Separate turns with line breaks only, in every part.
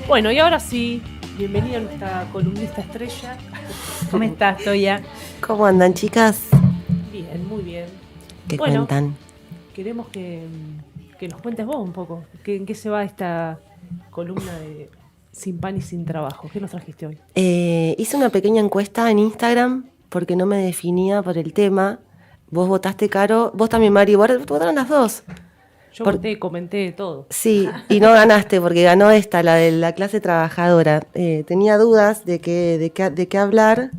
Bueno, y ahora sí, bienvenida a nuestra columnista estrella.
¿Cómo estás, Toya?
¿Cómo andan, chicas?
Bien, muy bien.
¿Qué
Bueno,
cuentan?
queremos que nos cuentes vos un poco. ¿En qué se va esta columna de Sin Pan y Sin Trabajo? ¿Qué nos trajiste hoy?
Hice una pequeña encuesta en Instagram porque no me definía por el tema. Vos votaste, Caro. Vos también, Mari. Votaron las dos.
Yo voté, comenté todo.
Sí, y no ganaste porque ganó esta, la de la clase trabajadora. Tenía dudas de qué hablar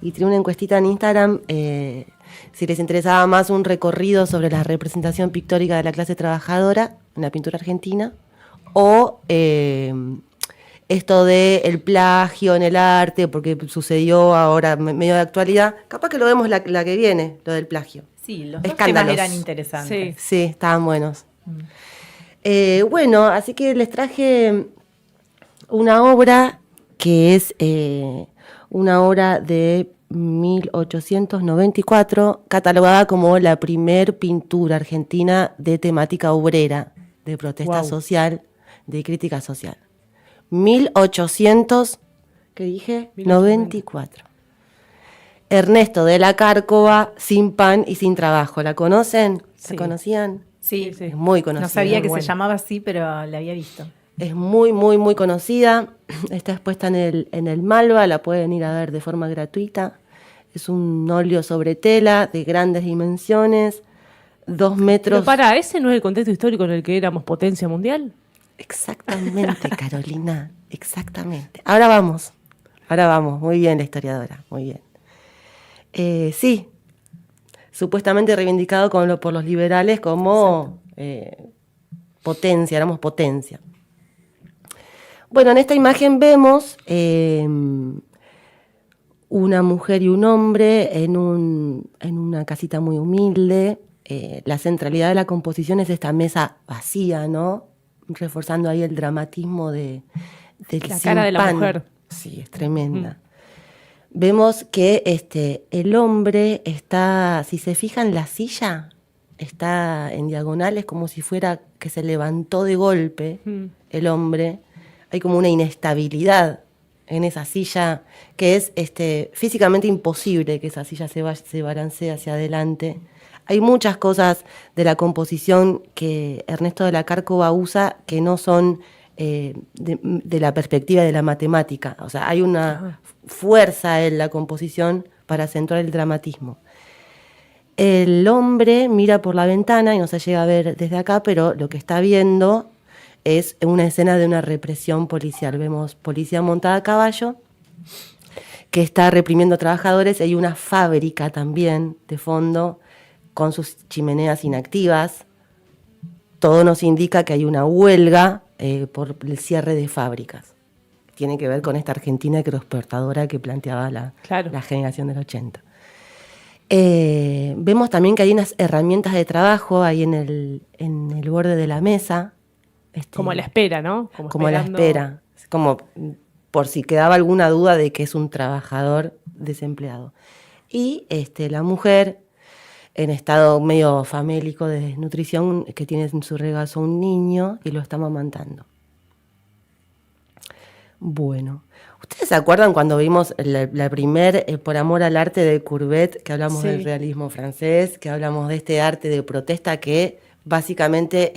y tenía una encuestita en Instagram si les interesaba más un recorrido sobre la representación pictórica de la clase trabajadora en la pintura argentina o esto de el plagio en el arte, porque sucedió ahora medio de actualidad. Capaz que lo vemos la que viene, lo del plagio.
Sí, los dos temas
Escándalos.
eran interesantes.
Sí, estaban buenos. Bueno, así que les traje una obra que es una obra de 1894, catalogada como la primer pintura argentina de temática obrera, de protesta social, de crítica social. 1800, ¿qué dije? 94. Ernesto de la Cárcova, Sin Pan y Sin Trabajo. ¿La conocen?
Sí.
¿La conocían?
Sí,
Es muy conocida.
no sabía que
Bueno.
se llamaba así, pero la había visto.
Es muy, muy, muy conocida. Está expuesta en el Malva, la pueden ir a ver de forma gratuita. Es un óleo sobre tela de grandes dimensiones, 2 metros.
Pero para, ¿ese no es el contexto histórico en el que éramos potencia mundial?
Exactamente, Carolina, exactamente. Ahora vamos, muy bien la historiadora, muy bien. Sí, supuestamente reivindicado por los liberales como potencia, éramos potencia. Bueno, en esta imagen vemos una mujer y un hombre en una casita muy humilde. La centralidad de la composición es esta mesa vacía, ¿no? Reforzando ahí el dramatismo del
La cara de la
sin pan.
mujer.
Sí, es tremenda. Vemos que el hombre está, si se fijan, la silla está en diagonales como si fuera que se levantó de golpe el hombre. Hay como una inestabilidad en esa silla que es físicamente imposible que esa silla se balancee hacia adelante. Hay muchas cosas de la composición que Ernesto de la Cárcova usa que no son de la perspectiva de la matemática. O sea, hay una fuerza en la composición para acentuar el dramatismo. El hombre mira por la ventana y no se llega a ver desde acá, pero lo que está viendo es una escena de una represión policial. Vemos policía montada a caballo que está reprimiendo trabajadores. Hay una fábrica también de fondo con sus chimeneas inactivas. Todo nos indica que hay una huelga por el cierre de fábricas. Tiene que ver con esta Argentina agroexportadora que planteaba la generación del 80. Vemos también que hay unas herramientas de trabajo ahí en el borde de la mesa.
Como a la espera, ¿no?
Como a la espera. Como por si quedaba alguna duda de que es un trabajador desempleado. Y la mujer en estado medio famélico de desnutrición, que tiene en su regazo un niño y lo está amamantando. Bueno, ¿ustedes se acuerdan cuando vimos la primer Por amor al arte de Courbet, que hablamos del realismo francés, que hablamos de este arte de protesta que básicamente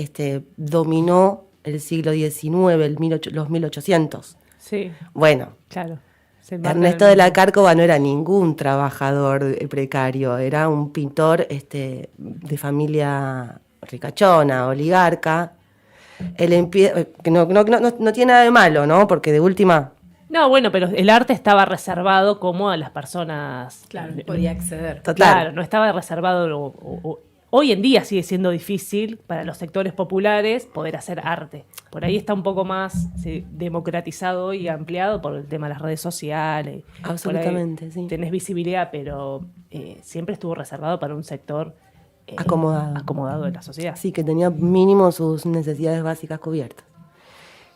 dominó el siglo XIX, los 1800?
Sí.
Bueno,
claro.
Ernesto de la Cárcova no era ningún trabajador precario, era un pintor de familia ricachona, oligarca. Que no tiene nada de malo, ¿no? Porque de última...
No, bueno, pero el arte estaba reservado como a las personas...
Claro, podía acceder.
Total.
Claro, no estaba reservado... Hoy en día sigue siendo difícil para los sectores populares poder hacer arte. Por ahí está un poco más democratizado y ampliado por el tema de las redes sociales.
Absolutamente, sí.
Tenés visibilidad, pero siempre estuvo reservado para un sector acomodado de la sociedad.
Sí, que tenía mínimo sus necesidades básicas cubiertas.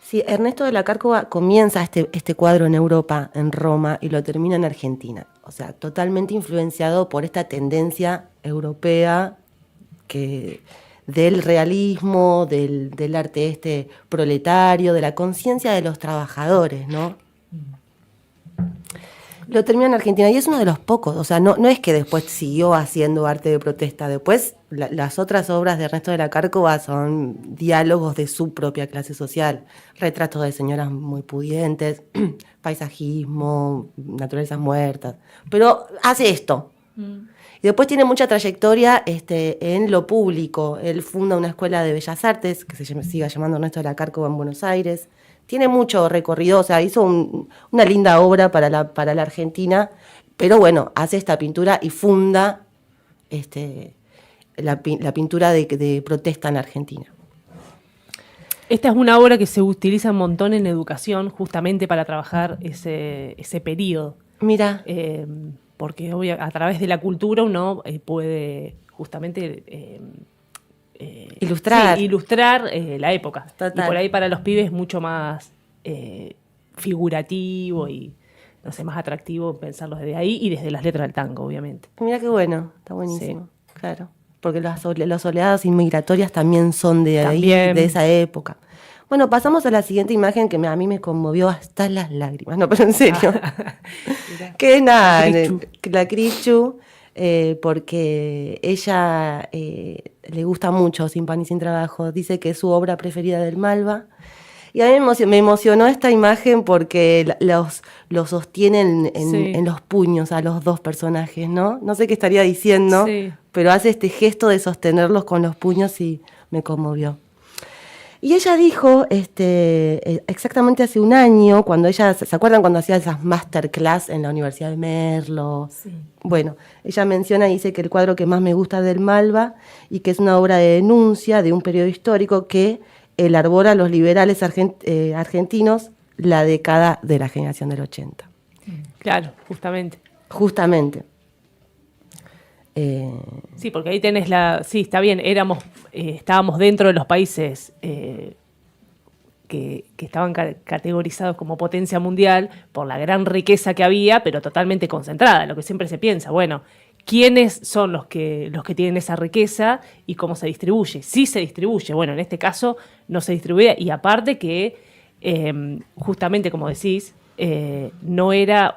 Sí, Ernesto de la Cárcova comienza este cuadro en Europa, en Roma, y lo termina en Argentina. O sea, totalmente influenciado por esta tendencia europea del realismo, del arte proletario, de la conciencia de los trabajadores, ¿no? Lo terminó en Argentina y es uno de los pocos, o sea, no es que después siguió haciendo arte de protesta, después las otras obras de Ernesto de la Cárcova son diálogos de su propia clase social, retratos de señoras muy pudientes, paisajismo, naturalezas muertas, pero hace esto. Y después tiene mucha trayectoria en lo público. Él funda una escuela de bellas artes que sigue llamando Ernesto de la Cárcova en Buenos Aires. Tiene mucho recorrido, o sea, hizo una linda obra para la Argentina, pero bueno, hace esta pintura y funda la pintura de protesta en Argentina.
Esta es una obra que se utiliza un montón en educación, justamente para trabajar ese periodo.
Mira.
Porque a través de la cultura uno puede justamente ilustrar la época.
Total.
Y por ahí para los pibes es mucho más figurativo y no sé, más atractivo pensarlo desde ahí y desde las letras del tango, obviamente.
Mira qué bueno, está buenísimo, claro. Porque las oleadas inmigratorias también son de ahí, de esa época. Bueno, pasamos a la siguiente imagen que a mí me conmovió hasta las lágrimas, no, pero en serio. Que es nada, la Crichu, porque ella le gusta mucho Sin Pan y Sin Trabajo, dice que es su obra preferida del Malva. Y a mí me emocionó esta imagen porque los sostienen en los puños a los dos personajes, ¿no? No sé qué estaría diciendo, pero hace este gesto de sostenerlos con los puños y me conmovió. Y ella dijo, exactamente hace un año, cuando ella, ¿se acuerdan cuando hacía esas masterclass en la Universidad de Merlo? Sí. Bueno, ella menciona y dice que el cuadro que más me gusta del Malva y que es una obra de denuncia de un periodo histórico que elabora a los liberales argentinos la década de la generación del 80.
Claro, justamente. Sí, porque ahí tenés sí, está bien, estábamos dentro de los países que estaban categorizados como potencia mundial por la gran riqueza que había, pero totalmente concentrada, lo que siempre se piensa, bueno, ¿quiénes son los que tienen esa riqueza y cómo se distribuye? Sí se distribuye, bueno, en este caso no se distribuye, y aparte que, justamente como decís, no era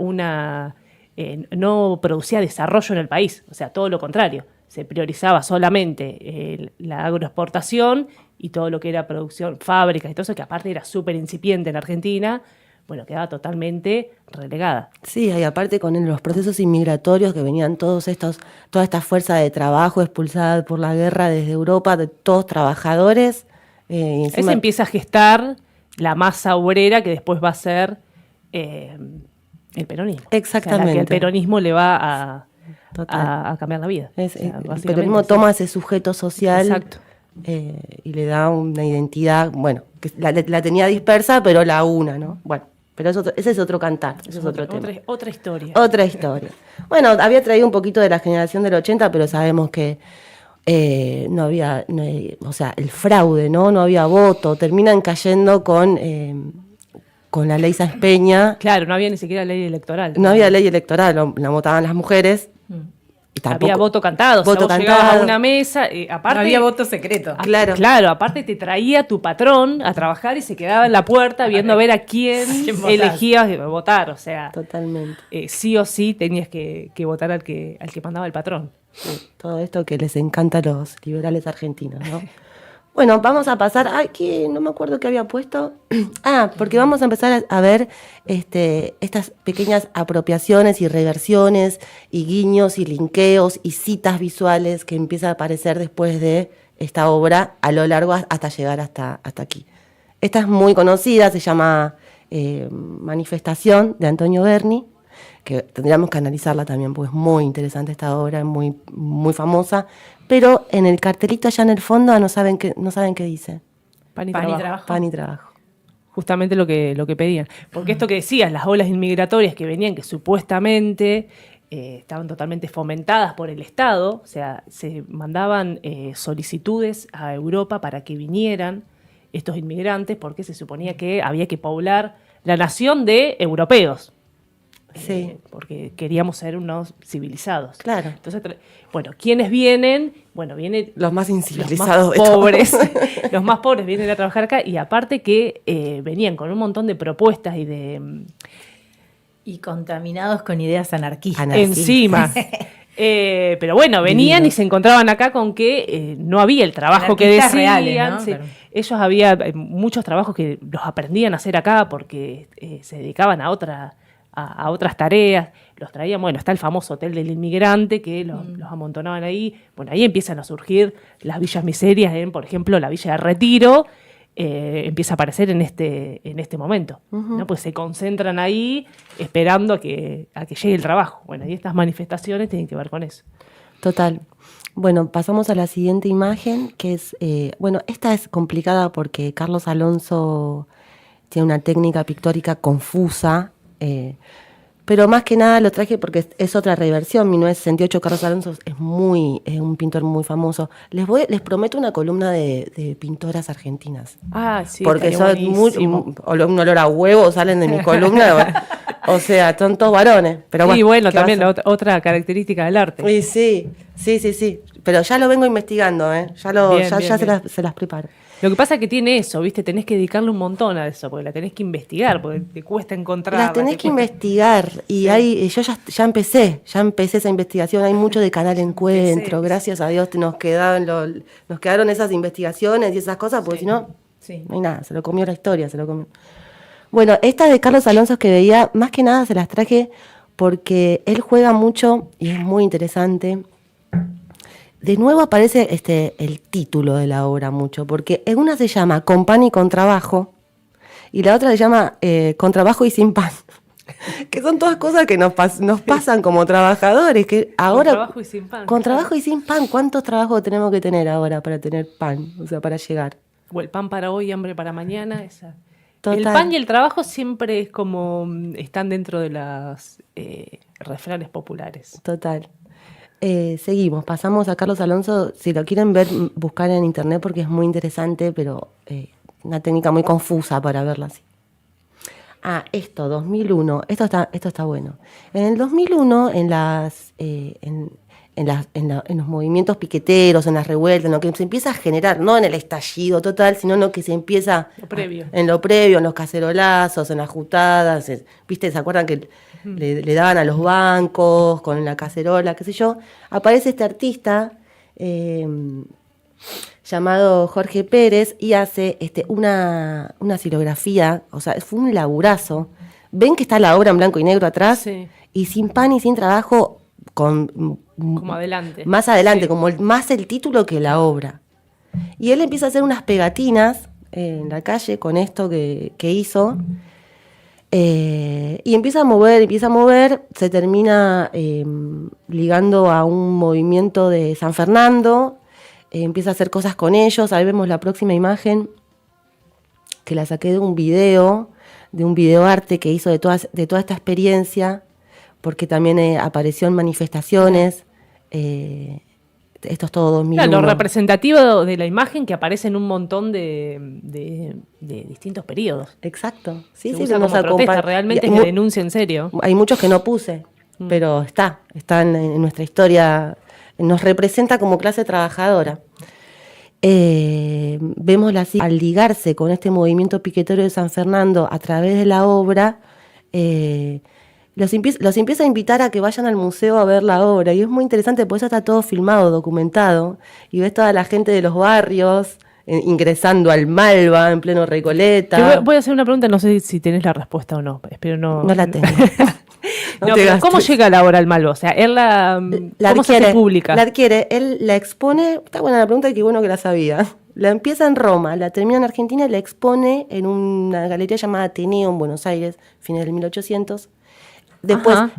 no producía desarrollo en el país, o sea, todo lo contrario. Se priorizaba solamente la agroexportación y todo lo que era producción, fábricas y todo eso, que aparte era súper incipiente en Argentina, bueno, quedaba totalmente relegada.
Sí, y aparte con los procesos inmigratorios que venían toda esta fuerza de trabajo expulsada por la guerra desde Europa, de todos trabajadores.
Se empieza a gestar la masa obrera que después va a ser el peronismo.
Exactamente.
O sea, que el peronismo le va a cambiar la vida.
El peronismo toma ese sujeto social y le da una identidad, bueno, que la tenía dispersa, pero la una, ¿no? Bueno, pero ese es otro cantar, ese es otro tema.
Otra historia.
Otra historia. Bueno, había traído un poquito de la generación del 80, pero sabemos que no había, o sea, el fraude, ¿no? No había voto, terminan cayendo con la ley Sáenz Peña.
Claro, no había ni siquiera ley electoral.
No había ley electoral, la votaban las mujeres.
Y tampoco, había voto cantado. Voto cantado. Llegabas a una mesa, aparte,
no había voto secreto.
Claro, aparte te traía tu patrón a trabajar y se quedaba en la puerta viendo a ver a quién elegías votar. O sea,
totalmente.
Sí o sí tenías que votar al que mandaba el patrón.
Sí, todo esto que les encanta a los liberales argentinos, ¿no? Bueno, vamos a pasar, que no me acuerdo qué había puesto. Porque vamos a empezar a ver estas pequeñas apropiaciones y reversiones y guiños y linkeos y citas visuales que empiezan a aparecer después de esta obra a lo largo hasta llegar hasta aquí. Esta es muy conocida, se llama Manifestación, de Antonio Berni, que tendríamos que analizarla también, porque es muy interesante esta obra, es muy, muy famosa, pero en el cartelito allá en el fondo no saben qué dice.
Pan y trabajo.
Pan y trabajo.
Justamente lo que pedían. Porque esto que decías, las olas inmigratorias que venían, que supuestamente estaban totalmente fomentadas por el Estado, o sea, se mandaban solicitudes a Europa para que vinieran estos inmigrantes, porque se suponía que había que poblar la nación de europeos.
Sí.
Porque queríamos ser unos civilizados.
Claro.
Entonces, bueno, ¿quiénes vienen? Bueno, vienen
Los más
los
incivilizados
más
de todos.
pobres. Los más pobres vienen a trabajar acá y aparte que venían con un montón de propuestas y de...
Y contaminados con ideas anarquistas.
encima. Pero bueno, venían
Divinos.
y se encontraban acá con que no había el trabajo que
Anarquistas
decían.
reales, ¿no?
Sí.
Claro.
Ellos había muchos trabajos que los aprendían a hacer acá porque se dedicaban a otras tareas. Los traían, bueno, está el famoso Hotel del Inmigrante que los amontonaban ahí. Bueno, ahí empiezan a surgir las villas miserias, por ejemplo, la Villa de Retiro. Empieza a aparecer en este momento, ¿no? Pues se concentran ahí esperando a que llegue el trabajo. Bueno, y estas manifestaciones tienen que ver con eso.
Total. Bueno, pasamos a la siguiente imagen, que es, bueno, esta es complicada porque Carlos Alonso tiene una técnica pictórica confusa, pero más que nada lo traje porque es otra reversión. 1968, Carlos Alonso es un pintor muy famoso. Les prometo una columna de pintoras argentinas.
Ah, sí,
Porque son
buenísimo.
un olor a huevo salen de mi columna. O sea, son todos varones. Pero bueno,
Y bueno,
¿qué va a
también
hacer?
otra característica del arte.
Y sí. Pero ya lo vengo investigando, ¿eh?
Bien,
Ya
bien.
se las preparo.
Lo que pasa es que tiene eso, ¿viste? Tenés que dedicarle un montón a eso, porque la tenés que investigar, porque te cuesta encontrarla.
Las tenés
te
que
cuesta-
investigar. Y yo ya empecé esa investigación. Hay mucho de Canal Encuentro.
empecé.
Gracias a Dios nos quedaron esas investigaciones y esas cosas, porque
Sí.
si no,
Sí.
no hay nada. Se lo comió la historia, se lo comió. Bueno, esta de Carlos Alonso que veía, más que nada se las traje porque él juega mucho y es muy interesante. De nuevo aparece el título de la obra mucho, porque en una se llama Con pan y con trabajo, y la otra se llama Con trabajo y sin pan. Que son todas cosas que nos pasan como trabajadores. Que ahora,
trabajo y sin pan,
Con
claro.
trabajo y sin pan. ¿Cuántos trabajos tenemos que tener ahora para tener pan? O sea, para llegar.
O el pan para hoy, hambre para mañana.
Total.
El pan y el trabajo siempre es como están dentro de las refranes populares.
Total. Seguimos, pasamos a Carlos Alonso. Si lo quieren ver, buscar en internet porque es muy interesante, pero una técnica muy confusa para verla así. 2001. Esto está bueno. En el 2001, en los movimientos piqueteros, en las revueltas, en lo que se empieza a generar, no en el estallido total, sino en lo que se empieza
Lo previo.
en lo previo, en los cacerolazos, en las jutadas, ¿viste? ¿Se acuerdan que le daban a los bancos con la cacerola, qué sé yo? Aparece este artista llamado Jorge Pérez y hace una xilografía, o sea, fue un laburazo. Ven que está la obra en blanco y negro atrás,
Sí.
y sin pan y sin trabajo,
Como adelante.
más adelante,
Sí.
como más el título que la obra. Y él empieza a hacer unas pegatinas en la calle con esto que hizo. Y empieza a mover, se termina ligando a un movimiento de San Fernando, empieza a hacer cosas con ellos. Ahí vemos la próxima imagen, que la saqué de un videoarte que hizo de toda esta experiencia, porque también apareció en manifestaciones. Esto es todo 2001.
Claro, lo representativo de la imagen que aparece en un montón de distintos periodos.
Exacto.
Se
Sí,
usa
nos
como protesta,
acompaña.
realmente
Y
es de denuncia en serio.
Hay muchos que no puse, pero está en nuestra historia, nos representa como clase trabajadora. Vemosla así, al ligarse con este movimiento piquetero de San Fernando a través de la obra, los empieza a invitar a que vayan al museo a ver la obra, y es muy interesante porque eso está todo filmado, documentado, y ves toda la gente de los barrios ingresando al Malva en pleno Recoleta.
Te voy a hacer una pregunta, no sé si tenés la respuesta o no. Espero no.
No la tengo.
No,
te
pero
gastes.
¿cómo llega la obra al Malva? O sea, él ¿cómo se hace pública?
La adquiere, él la expone, está buena la pregunta y qué bueno que la sabía. La empieza en Roma, la termina en Argentina y la expone en una galería llamada Ateneo en Buenos Aires, fines del 1800. Después
Ajá.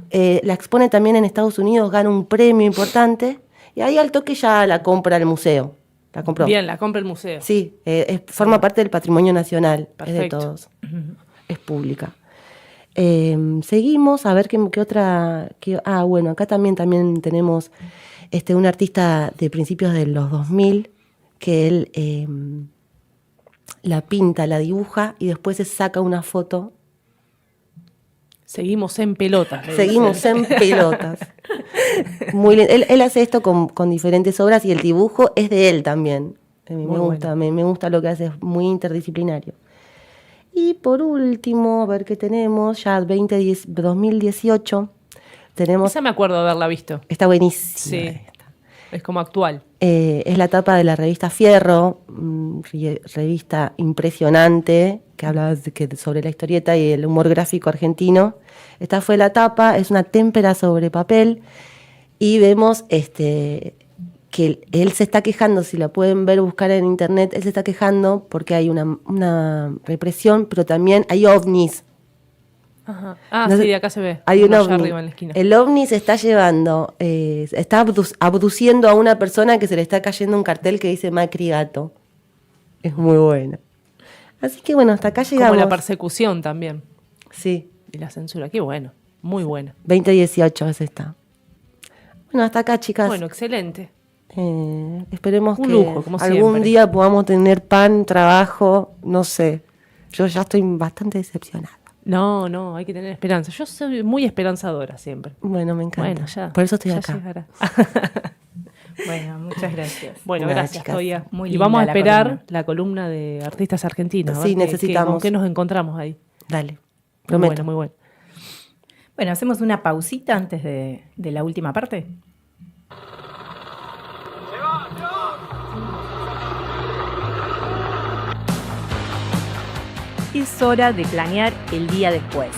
La expone también en Estados Unidos, gana un premio importante y ahí al toque ya la compra el museo. La compró.
Bien, la compra el museo.
Sí, forma parte del patrimonio nacional, es de
Perfecto.
todos, es pública. Seguimos a ver qué otra... bueno, acá también tenemos un artista de principios de los 2000, que él la pinta, la dibuja y después se saca una foto
Seguimos en pelotas. le
Seguimos
dicen.
en pelotas. Muy lindo. Él hace esto con diferentes obras y el dibujo es de él también. Me gusta,
bueno.
me gusta lo que hace, es muy interdisciplinario. Y por último, a ver qué tenemos, ya 2018, tenemos...
Esa me acuerdo de haberla visto.
Está buenísima.
Sí. Es como actual.
Es la tapa de la revista Fierro, revista impresionante, que habla sobre la historieta y el humor gráfico argentino. Esta fue la tapa, es una témpera sobre papel, y vemos que él se está quejando, si la pueden ver, buscar en internet, él se está quejando porque hay una represión, pero también hay ovnis.
Ajá. Ah,
No
sí,
sé,
de acá se ve.
Hay un
Uno allá
ovni.
arriba en la esquina.
El ovni se está llevando, está abduciendo a una persona que se le está cayendo un cartel que dice Macri gato. Es muy bueno. Así que bueno, hasta acá llegamos.
Como la persecución también.
Sí,
Y la censura. Qué bueno. Muy buena.
2018 es esta. Bueno, hasta acá, chicas.
Bueno, excelente.
Esperemos
Un
que
lujo, como
algún
siempre.
día podamos tener pan, trabajo, no sé. Yo ya estoy bastante decepcionada.
No, hay que tener esperanza. Yo soy muy esperanzadora siempre.
Bueno, me encanta.
Bueno, ya.
Por eso estoy
ya
acá.
llegará.
Bueno, muchas gracias.
Bueno,
Nada,
gracias,
chicas.
Toya.
Muy
Y
linda
vamos a
la
esperar
columna.
la columna de artistas argentinos. a
Sí,
ver
necesitamos.
¿Con qué nos encontramos ahí?
Dale,
Muy
prometo.
bueno, muy bueno.
Bueno, hacemos una pausita antes de la última parte.
Es hora de planear el día después.